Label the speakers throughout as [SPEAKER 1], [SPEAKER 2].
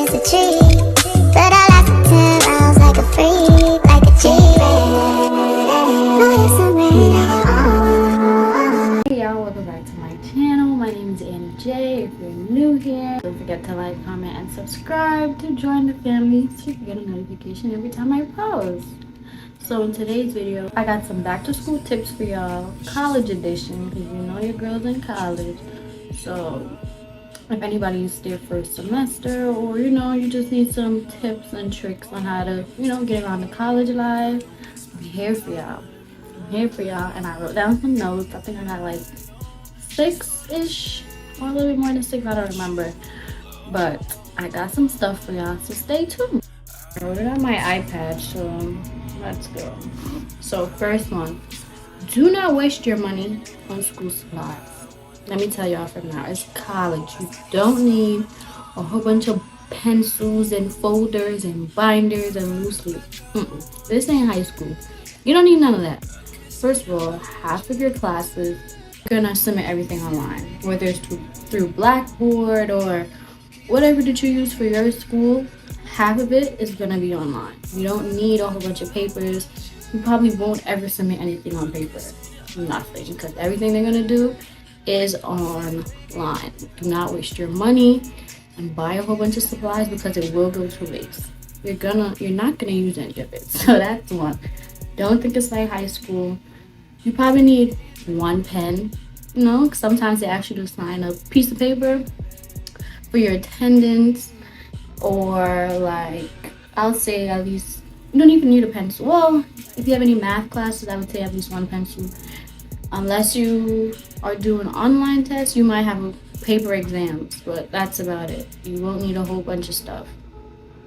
[SPEAKER 1] is a tree, but I lasted 10 rounds like a freak, like a G.
[SPEAKER 2] Hey y'all, welcome back to my channel. My name is Annie J. If you're new here, don't forget to like, comment, and subscribe to join the family so you get a notification every time I post. So in today's video, I got some back to school tips for y'all, college edition, because you know your girl's in college. So if anybody's their first semester, or you just need some tips and tricks on how to get around the college life, I'm here for y'all. And I wrote down some notes. I think I got like 6-ish or a little bit more than 6, I don't remember, but I got some stuff for y'all, so stay tuned. I wrote it on my iPad, so let's go. So first one, do not waste your money on school supplies. Let me tell y'all from now, it's college. You don't need a whole bunch of pencils and folders and binders and loose leaf. This ain't high school. You don't need none of that. First of all, half of your classes, you're gonna submit everything online, whether it's through Blackboard or whatever that you use for your school. Half of it is gonna be online. You don't need a whole bunch of papers. You probably won't ever submit anything on paper. Nothing, because everything they're gonna do is online. Do not waste your money and buy a whole bunch of supplies, because it will go to waste. You're not gonna use any of it. So that's one. Don't think it's like high school. You probably need one pen. Sometimes they actually do sign a piece of paper for your attendance, or like I'll say at least you don't even need a pencil. Well, if you have any math classes, I would say at least one pencil. Unless you are doing online tests, you might have paper exams, but that's about it. You won't need a whole bunch of stuff.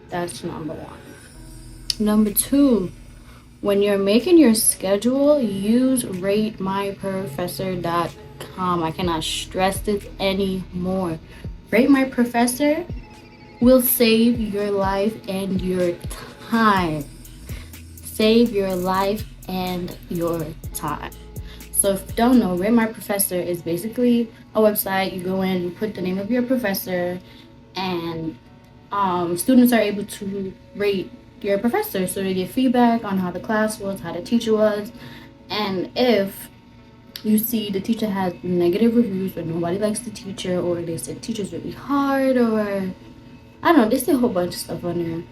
[SPEAKER 2] That's number one. Number two, when you're making your schedule, use ratemyprofessor.com. I cannot stress this anymore. Rate My Professor will save your life and your time. Save your life and your time. So if you don't know, Rate My Professor is basically a website. You go in, you put the name of your professor, and students are able to rate your professor, so they get feedback on how the class was, how the teacher was. And if you see the teacher has negative reviews, or nobody likes the teacher, or they said teacher's really hard, or I don't know, they say a whole bunch of stuff on there,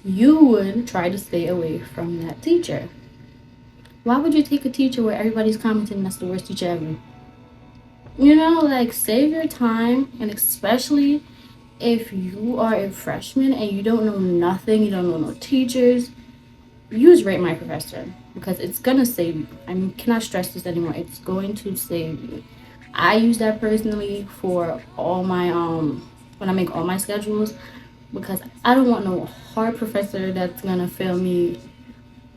[SPEAKER 2] you would try to stay away from that teacher. Why would you take a teacher where everybody's commenting that's the worst teacher ever? Save your time. And especially if you are a freshman and you don't know nothing, you don't know no teachers, use Rate My Professor, because it's gonna save you. I cannot stress this anymore. It's going to save you. I use that personally for all my when I make all my schedules, because I don't want no hard professor that's gonna fail me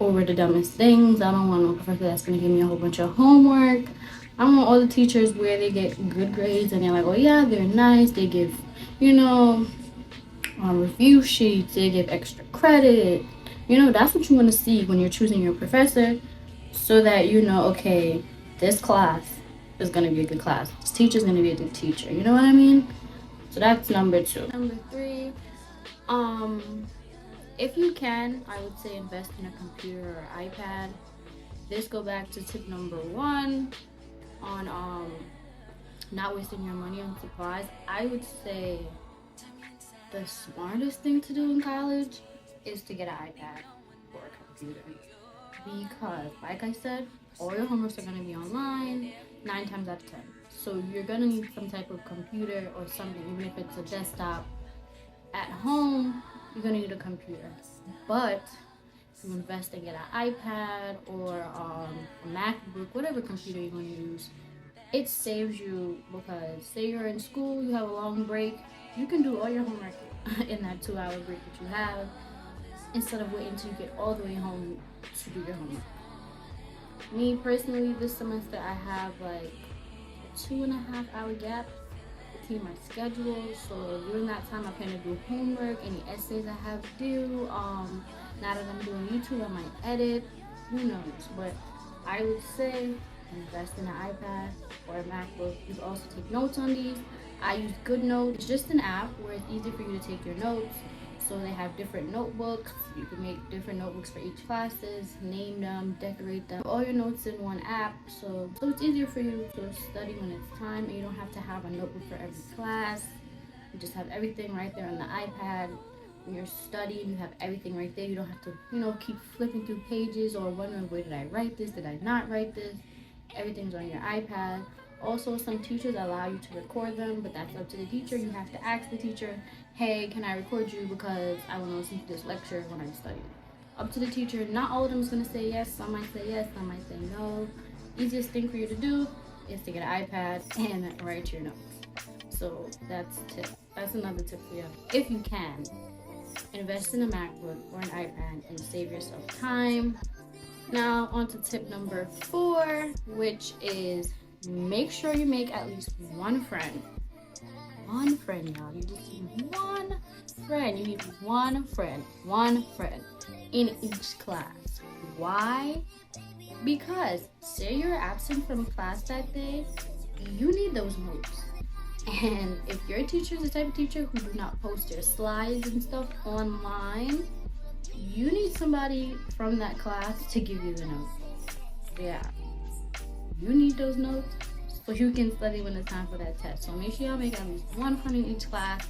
[SPEAKER 2] over the dumbest things. I don't want no professor that's gonna give me a whole bunch of homework. I want all the teachers where they get good grades and they're like, oh yeah, they're nice, they give review sheets, they give extra credit. That's what you want to see when you're choosing your professor, so that okay, this class is going to be a good class, this teacher is going to be a good teacher. You know what I mean? So that's number two. Number three, if you can, I would say invest in a computer or iPad. This go back to tip number one on not wasting your money on supplies. I would say the smartest thing to do in college is to get an iPad or a computer, because like I said, all your homeworks are going to be online 9 times out of 10. So you're going to need some type of computer or something. Even if it's a desktop at home, you're going to need a computer. But if you invest and get an iPad or a MacBook, whatever computer you're going to use, it saves you, because say you're in school, you have a long break, you can do all your homework in that 2-hour break that you have, instead of waiting until you get all the way home to do your homework. Me personally, this semester I have like a 2.5-hour gap between my schedules, so during that time I plan to do homework, any essays I have to do. Now that I'm doing YouTube, I might edit, who knows. But I would say invest in an iPad or a MacBook. You can also take notes on these, I use GoodNotes. It's just an app where it's easy for you to take your notes. So they have different notebooks. You can make different notebooks for each classes, name them, decorate them, all your notes in one app. So it's easier for you to study when it's time, and you don't have to have a notebook for every class. You just have everything right there on the iPad. When you're studying, you have everything right there. You don't have to, keep flipping through pages or wondering, where did I write this? Did I not write this? Everything's on your iPad. Also, some teachers allow you to record them, but that's up to the teacher. You have to ask the teacher, hey, can I record you because I want to listen to this lecture when I'm studying. Up to the teacher. Not all of them is going to say yes. Some might say yes, some might say no. Easiest thing for you to do is to get an iPad and write your notes. So that's another tip for you. If you can, invest in a MacBook or an iPad and save yourself time. Now on to tip number 4, which is make sure you make at least one friend. One friend, y'all. You just need one friend. You need one friend in each class. Why? Because say you're absent from class that day, you need those notes. And if your teacher is the type of teacher who do not post your slides and stuff online, you need somebody from that class to give you the notes. Yeah. You need those notes so you can study when it's time for that test. So make sure y'all make at least one friend in each class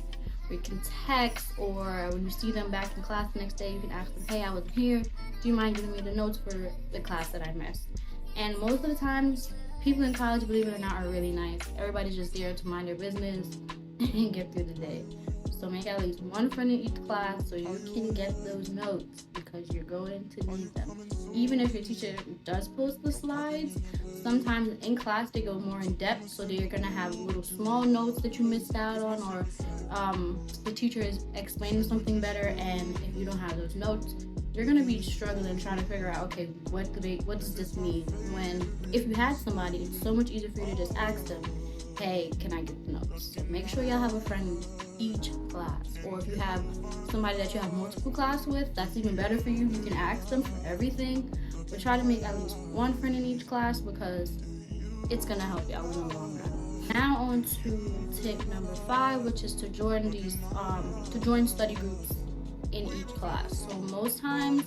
[SPEAKER 2] where you can text, or when you see them back in class the next day, you can ask them, hey, I wasn't here. Do you mind giving me the notes for the class that I missed? And most of the times, people in college, believe it or not, are really nice. Everybody's just there to mind their business and get through the day. So make at least one friend in each class so you can get those notes, because you're going to need them. Even if your teacher does post the slides, sometimes in class they go more in depth, so they're going to have little small notes that you missed out on, or the teacher is explaining something better, and if you don't have those notes, you're going to be struggling trying to figure out, okay, what does this mean? When if you had somebody, it's so much easier for you to just ask them, hey, can I get the notes? So make sure y'all have a friend each class, or if you have somebody that you have multiple class with, that's even better for you. You can ask them for everything, but try to make at least one friend in each class, because it's gonna help you out in the long run. Now on to tip number 5, which is to join study groups in each class. So most times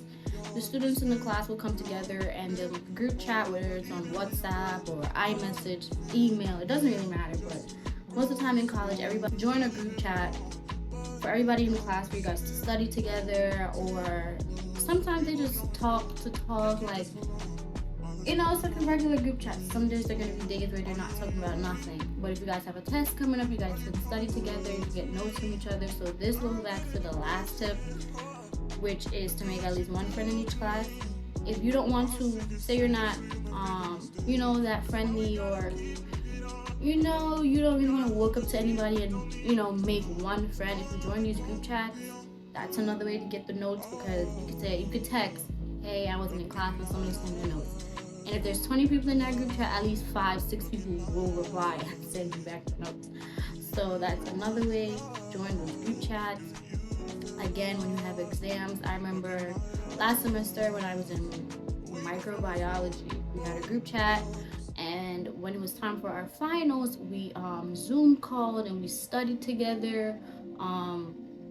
[SPEAKER 2] the students in the class will come together and they'll make a group chat, whether it's on WhatsApp or iMessage, email, it doesn't really matter, but most of the time in college, everybody join a group chat for everybody in the class for you guys to study together, or sometimes they just talk, like, it's like a regular group chat. Some days they're going to be days where they're not talking about nothing. But if you guys have a test coming up, you guys can study together, you can get notes from each other. So this goes back to the last tip, which is to make at least one friend in each class. If you don't want to, say you're not, that friendly, or you don't really want to walk up to anybody and, make one friend. If you join these group chats, that's another way to get the notes, because you could text, hey, I wasn't in class, and somebody send me notes. And if there's 20 people in that group chat, at least 5-6 people will reply and send you back the notes. So that's another way. Join those group chats. Again, when you have exams, I remember last semester when I was in microbiology, we had a group chat, and when it was time for our finals, we Zoom called and we studied together.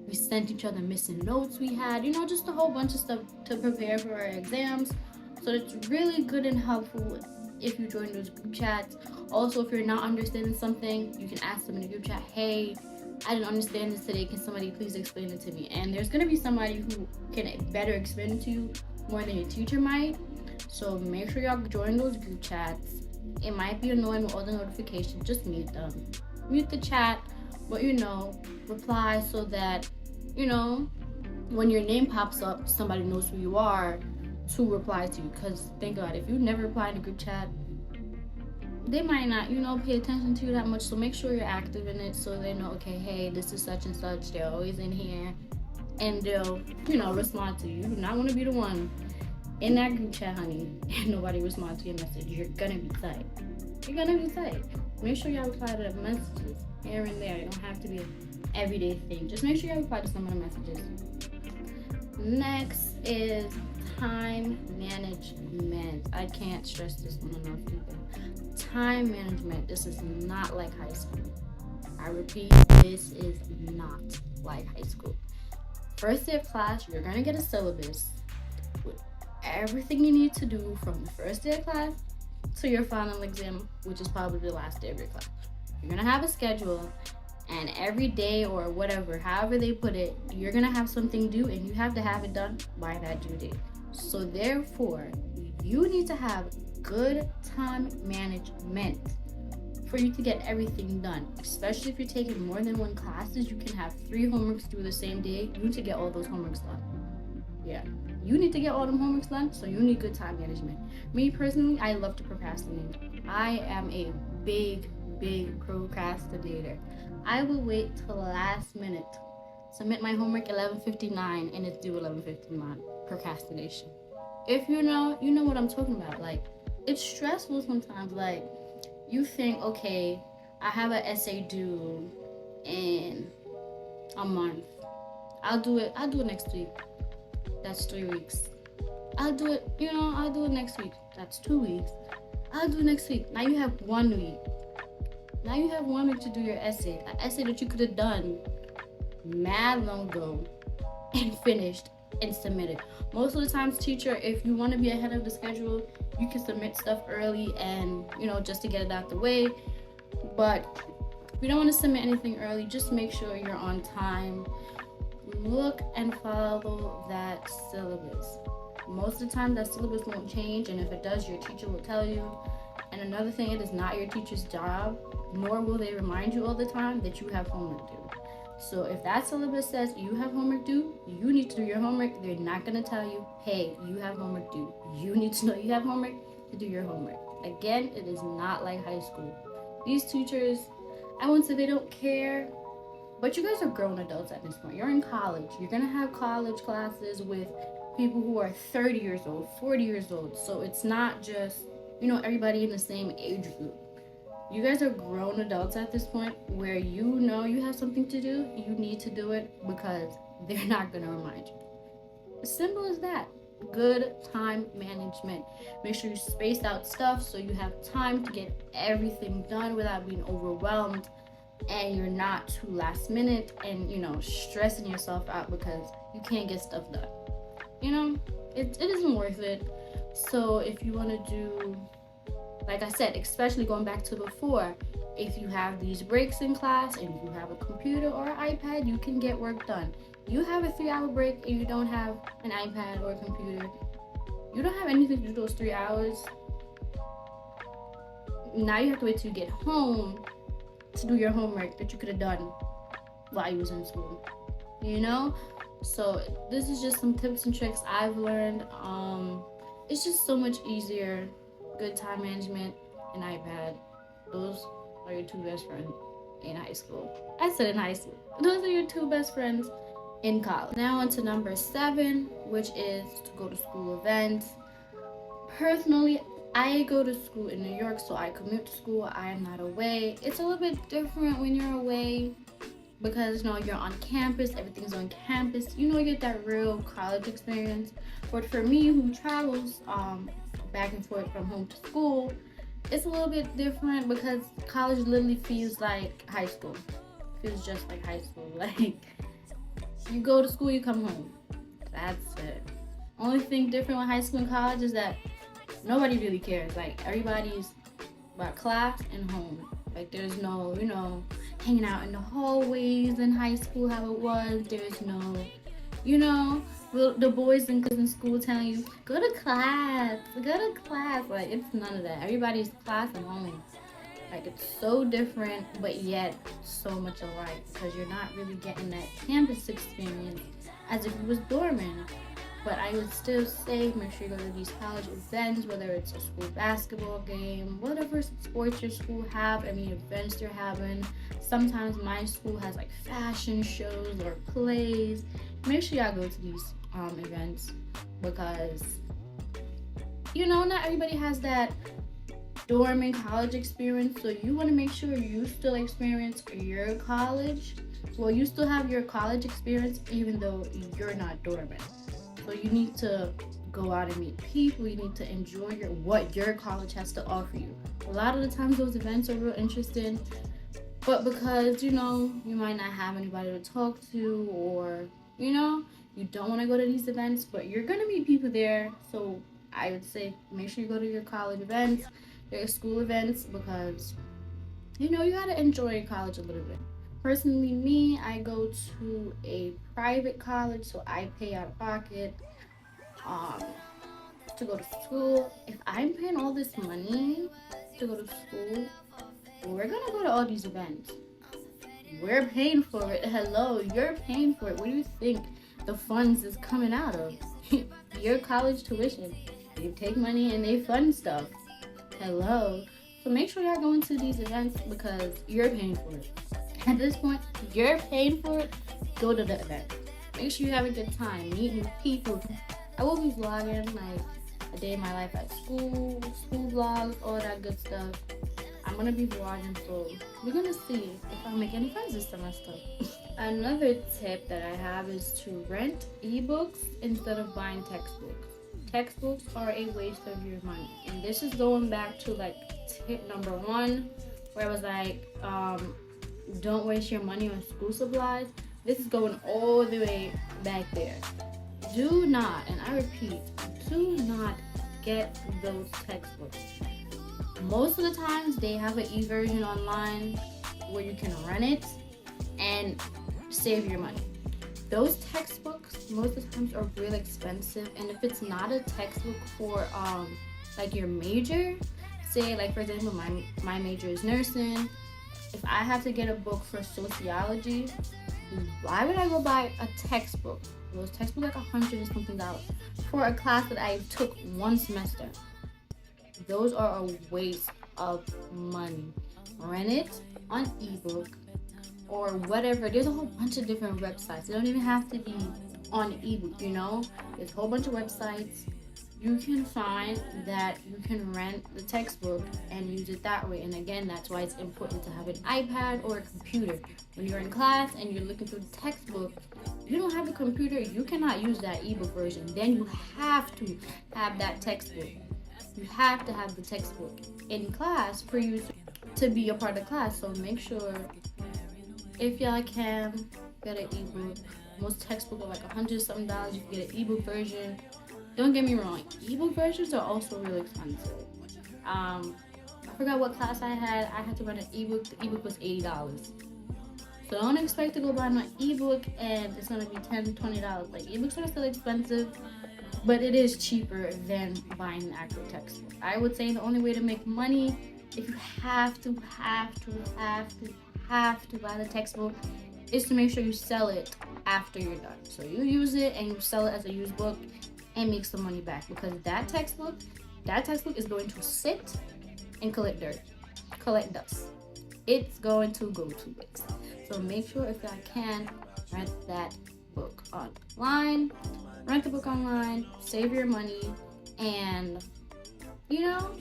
[SPEAKER 2] We sent each other missing notes we had, just a whole bunch of stuff to prepare for our exams. So it's really good and helpful if you join those group chats. Also, if you're not understanding something, you can ask them in the group chat, hey, I didn't understand this today, can somebody please explain it to me? And there's going to be somebody who can better explain it to you more than your teacher might. So make sure y'all join those group chats. It might be annoying with all the notifications, just mute them. Mute the chat, but reply so that, when your name pops up, somebody knows who you are to reply to you. Because think about it, if you never reply in a group chat, they might not, pay attention to you that much. So make sure you're active in it so they know, okay, hey, this is such and such, they're always in here, and they'll, respond to you. You do not want to be the one in that group chat, honey, and nobody responds to your message. You're gonna be tight. Make sure y'all reply to the messages here and there. It don't have to be an everyday thing. Just make sure y'all reply to some of the messages. Next is time management. I can't stress this one enough either. Time management. This is not like high school. I repeat, this is not like high school. First day of class, you're gonna get a syllabus with everything you need to do from the first day of class to your final exam, which is probably the last day of your class. You're gonna have a schedule, and every day or whatever, however they put it, you're gonna have something due, and you have to have it done by that due date. So therefore, you need to have good time management for you to get everything done. Especially if you're taking more than one classes, you can have 3 homeworks due the same day. You need to get all those homeworks done. Yeah, you need to get all them homeworks done, so you need good time management. Me personally, I love to procrastinate. I am a big procrastinator. I will wait till the last minute. Submit my homework 11:59 and it's due 11:59. Procrastination. If you know what I'm talking about. Like, it's stressful sometimes. Like, you think, okay, I have an essay due in a month. I'll do it next week. That's 3 weeks. I'll do it next week. That's 2 weeks. I'll do it next week. Now you have 1 week. Now you have 1 week to do your essay. An essay that you could have done mad long ago and finished and submitted. Most of the times, teacher, if you want to be ahead of the schedule, you can submit stuff early and, just to get it out the way. But if you don't want to submit anything early, just make sure you're on time. Look and follow that syllabus. Most of the time, that syllabus won't change, and if it does, your teacher will tell you. And another thing, it is not your teacher's job, nor will they remind you all the time that you have homework due. So if that syllabus says you have homework due, you need to do your homework. They're not going to tell you, hey, you have homework due. You need to know you have homework to do your homework. Again, it is not like high school. These teachers, I wouldn't say they don't care, but you guys are grown adults at this point. You're in college. You're going to have college classes with people who are 30 years old, 40 years old. So it's not just, everybody in the same age group. You guys are grown adults at this point where you have something to do. You need to do it because they're not going to remind you. As simple as that. Good time management. Make sure you space out stuff so you have time to get everything done without being overwhelmed, and you're not too last minute and stressing yourself out because you can't get stuff done. It isn't worth it. So if you want to do, like I said, especially going back to before, if you have these breaks in class and you have a computer or an iPad, you can get work done. You have a 3-hour break and you don't have an iPad or a computer, you don't have anything to do those 3 hours. Now you have to wait till you get home to do your homework that you could have done while you was in school. So this is just some tips and tricks I've learned. It's just so much easier. Good time management and iPad. Those are your 2 best friends in high school. I said in high school. Those are your 2 best friends in college. Now on to number 7, which is to go to school events. Personally, I go to school in New York, so I commute to school. I am not away. It's a little bit different when you're away because you're on campus, everything's on campus. You get that real college experience. But for me, who travels back and forth from home to school, it's a little bit different because college literally feels like high school. It feels just like high school. Like, you go to school, you come home. That's it. Only thing different with high school and college is that nobody really cares. Like, everybody's about class and home. Like, there's no, hanging out in the hallways in high school how it was. There's no, the boys and girls in school telling you, go to class. Like, it's none of that. Everybody's class and home. Like, it's so different, but yet so much alike because you're not really getting that campus experience as if you was dorming. But I would still say make sure you go to these college events, whether it's a school basketball game, whatever sports your school have, events they're having. Sometimes my school has like fashion shows or plays. Make sure y'all go to these events because, not everybody has that dorm and college experience. So you want to make sure you still experience your college. Well, you still have your college experience even though you're not dormant. So you need to go out and meet people. You need to enjoy what your college has to offer you. A lot of the times those events are real interesting. But because, you know, you might not have anybody to talk to, or, you know, you don't want to go to these events, but you're going to meet people there. So I would say make sure you go to your college events, your school events, because, you know, you got to enjoy college a little bit. Personally, me, I go to a private college, so I pay out of pocket um, to go to school. If I'm paying all this money to go to school, we're going to go to all these events. We're paying for it. Hello, you're paying for it. What do you think the funds is coming out of? Your college tuition. You take money and they fund stuff. Hello. So make sure y'all going to these events because you're paying for it. At this point, you're paying for it. Go to the event. Make sure you have a good time. Meet new people. I will be vlogging like a day in my life at school vlogs, all that good stuff. I'm gonna be vlogging, so we're gonna see if I make any friends this semester. Another tip that I have is to rent ebooks instead of buying textbooks. Textbooks are a waste of your money, and this is going back to like tip number 1, where I was like, don't waste your money on school supplies. This is going all the way back there. Do not, and I repeat, do not get those textbooks. Most of the times they have an e-version online where you can rent it and save your money. Those textbooks most of the times are really expensive, and if it's not a textbook for like your major, say like for example my major is nursing, if I have to get a book for sociology, why would I go buy a textbook? Those textbooks like $100 and something for a class that I took one semester. Those are a waste of money. Rent it on ebook or whatever. There's a whole bunch of different websites. They don't even have to be on ebook, you know? There's a whole bunch of websites you can find that you can rent the textbook and use it that way. And again, that's why it's important to have an iPad or a computer. When you're in class and you're looking through the textbook, you don't have a computer, you cannot use that ebook version. Then you have to have that textbook. You have to have the textbook in class for you to be a part of class. So make sure, if y'all can, get an ebook. Most textbooks are like $100 something. You can get an ebook version. Don't get me wrong, ebook versions are also really expensive. I forgot what class I had. I had to rent an ebook. The ebook was $80. So don't expect to go buy my ebook and it's gonna be $10, $20. Like, ebooks are still expensive, but it is cheaper than buying an actual textbook. I would say the only way to make money, if you have to buy the textbook, is to make sure you sell it after you're done. So you use it and you sell it as a used book and make some money back, because that textbook is going to sit and collect dust. It's going to go to waste. So make sure, if y'all can, rent that book online. Rent the book online, save your money, and you know,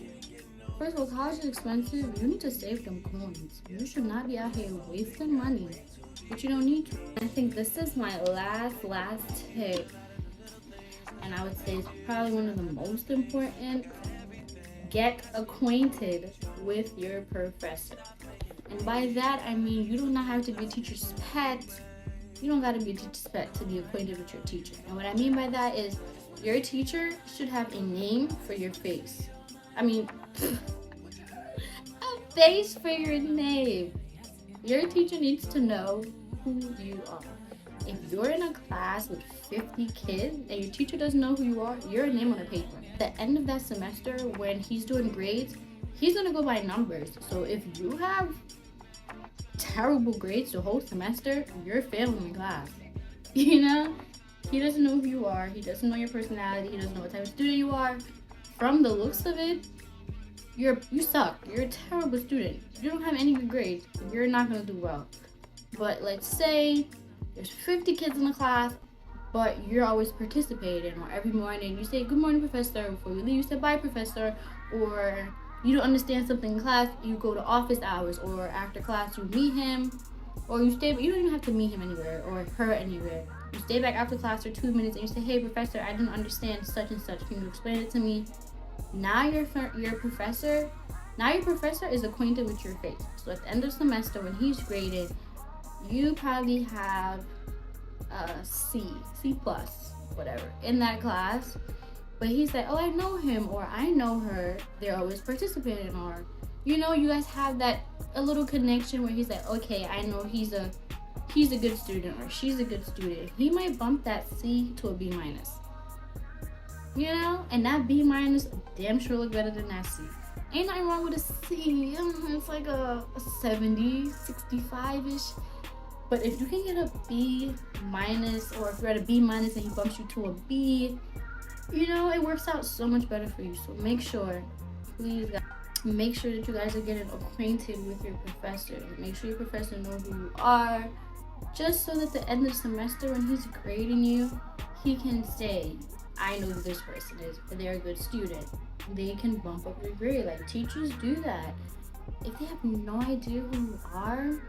[SPEAKER 2] first of all, college is expensive. You need to save them coins. You should not be out here wasting money, but you don't need to. I think this is my last tip, and I would say it's probably one of the most important. Get acquainted with your professor. And by that, I mean you do not have to be a teacher's pet. You don't got to be a teacher's pet to be acquainted with your teacher. And what I mean by that is your teacher should have a name for your face. I mean, a face for your name. Your teacher needs to know who you are. If you're in a class with 50 kids and your teacher doesn't know who you are, you're a name on a paper. At the end of that semester, when he's doing grades, he's going to go by numbers. So if you have terrible grades the whole semester, you're failing the class. You know? He doesn't know who you are. He doesn't know your personality. He doesn't know what type of student you are. From the looks of it, you suck. You're a terrible student. You don't have any good grades. You're not going to do well. But let's say there's 50 kids in the class, but you're always participating, or every morning you say good morning professor, before you leave you say bye professor, or you don't understand something in class, you go to office hours, or after class you meet him, or you stay, you don't even have to meet him anywhere or her anywhere. You stay back after class for 2 minutes and you say, hey professor, I didn't understand such and such, can you explain it to me? Now your professor Now your professor is acquainted with your face. So at the end of the semester, when he's graded, you probably have a C plus, whatever, in that class. But he's like, oh, I know him, or I know her. They're always participating, or you know, you guys have that a little connection where he's like, okay, I know he's a good student, or she's a good student. He might bump that C to a B minus. You know, and that B minus damn sure look better than that C. Ain't nothing wrong with a C. It's like a 70, 65-ish. But if you can get a B minus, or if you're at a B minus and he bumps you to a B, you know, it works out so much better for you. So make sure, please, guys, make sure that you guys are getting acquainted with your professor. Make sure your professor knows who you are, just so that at the end of the semester, when he's grading you, he can say, I know who this person is, but they're a good student. They can bump up your grade. Like, teachers do that. If they have no idea who you are,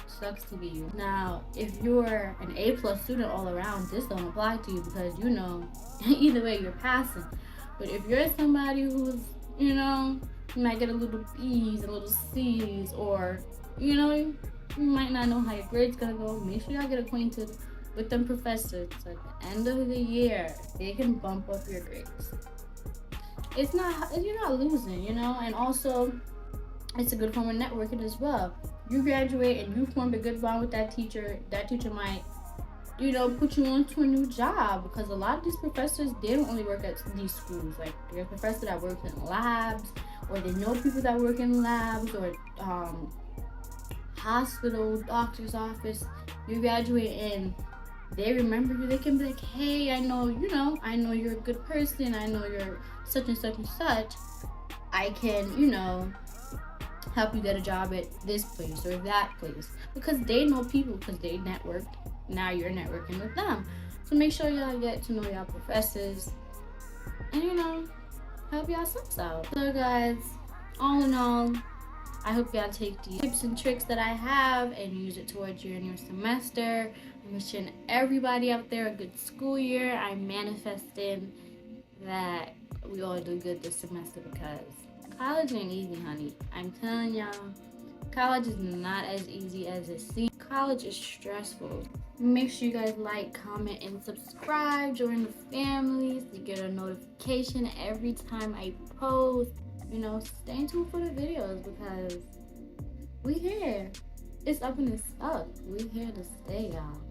[SPEAKER 2] sucks to be you. Now, if you're an A+ student all around, this don't apply to you, because you know, either way you're passing. But if you're somebody who's, you know, you might get a little B's and a little C's, or you know, you might not know how your grade's gonna go, make sure y'all get acquainted with them professors. So at the end of the year, they can bump up your grades. You're not losing, you know. And also, it's a good form of networking as well. You graduate and you formed a good bond with that teacher. That teacher might, you know, put you on to a new job, because a lot of these professors, they don't only work at these schools. Like, there's a professor that works in labs, or they know people that work in labs, or hospital, doctor's office. You graduate and they remember you. They can be like, hey, I know you're a good person. I know you're such and such and such. I can, you know, help you get a job at this place or that place, because they know people, because they networked. Now you're networking with them. So make sure y'all get to know y'all professors, and you know, help y'all selves out. So guys, all in all, I hope y'all take the tips and tricks that I have and use it towards your new semester. I'm wishing everybody out there a good school year. I'm manifesting that we all do good this semester, because college ain't easy, honey. I'm telling y'all, college is not as easy as it seems. College is stressful. Make sure you guys like, comment, and subscribe. Join the family so you get a notification every time I post. You know, stay tuned for the videos, because we here. It's up and it's up. We here to stay, y'all.